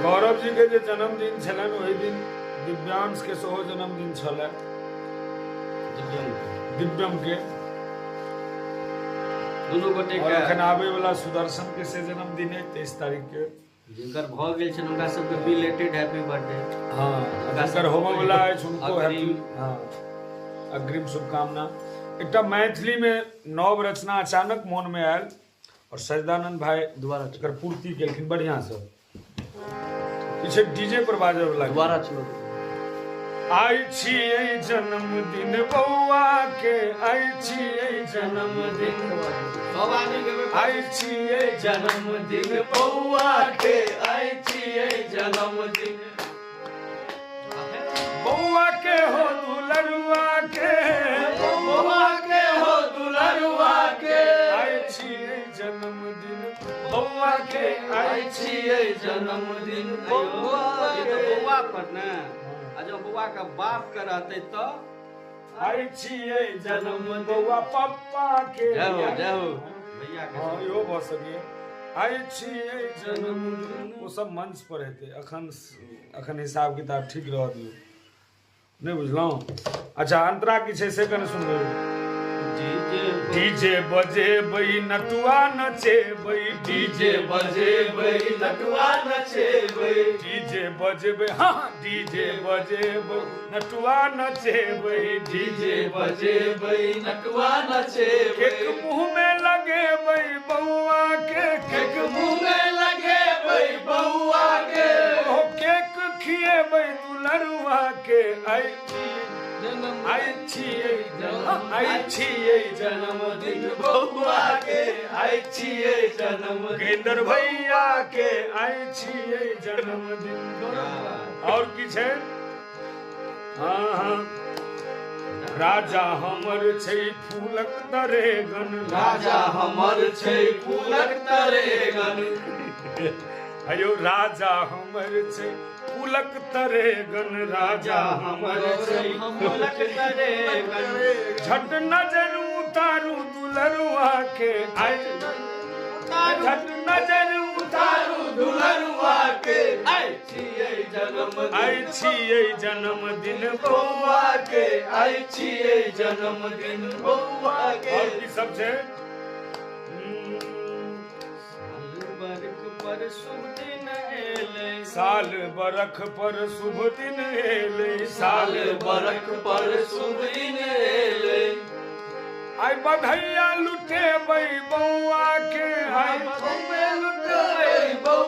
गौरव जी के जे जन्मदिन छलन वही दिन दिव्यांश के सेहो जन्मदिन छल। दिव्यम के दुनू गोटे के अखन आबे वाला सुदर्शन के से जन्मदिन है 23 तारीख के। जिनकर भ गेल छन उनका सबके बिलेटेड हैप्पी बर्थडे। हां जिनकर होबे वाला है उनको हैप्पी हां अग्रिम शुभकामना। एकटा मैथिली में नव रचना अचानक मन में आयल और सजदानंद भाई दोबारा एकर पूर्ति केलखिन बढ़िया से। पीछे डीजे पर बाजे वाला दोबारा चलो। आई छियै जन्मदिन बौआ के आई छियै जन्मदिन सब आदमी के आई छियै जन्मदिन बौआ के आई छियै जन्मदिन बौआ के हो दुलरुआ के बौआ के हो दुलरुआ के आई छियै जन्मदिन बौआ के आई छियै जन्मदिन बौआ के। बौआ पर ना आ जब बौआ का बाप के रहते तो आई छियै जन्मदिन बौआ पप्पा के जाओ भैया के हां यो भ सके आई छियै जन्मदिन वो सब मंच पर हेते। अखन हिसाब किताब ठीक रह दियो नहीं बुझलौ। अच्छा अंतरा की छै से कने सुनबे। डीजे बजेबै नटुआ नचेबै डीजे बजेबै नटुआ नचेबै डीजे बजेबै हाँ डीजे बजेबै नटुआ नचेबै डीजे बजेबै नटुआ नचेबै केक मुंह में लगेबै बौआ के केक मुंह में लगेबै बौआ के ओ केक खिएबै दुलरुआ के आई छियै जन्मदिन बौआ के आई छियै जन्मदिन गेंदर भैया के आई छियै जन्मदिन। और की छै हाँ राजा हमर छै फूलक तरेगन राजा हमर छै फूलक तरेगन अयो राजा हमर छै फूलक तरेगन राजा हमर छै फूलक तरेगन झट नजर उतारू दुलरुआ के आई झट नजर उतारू दुलरुआ के आई छियै जन्मदिन आई छियै जन्मदिन बौआ के आई छियै जन्मदिन बौआ के। और की सब छै साल बरख पर शुभ दिन एलै साल बरख पर शुभ दिन एलै आई बधैया लुटेबै बौआ के आई लुटेबै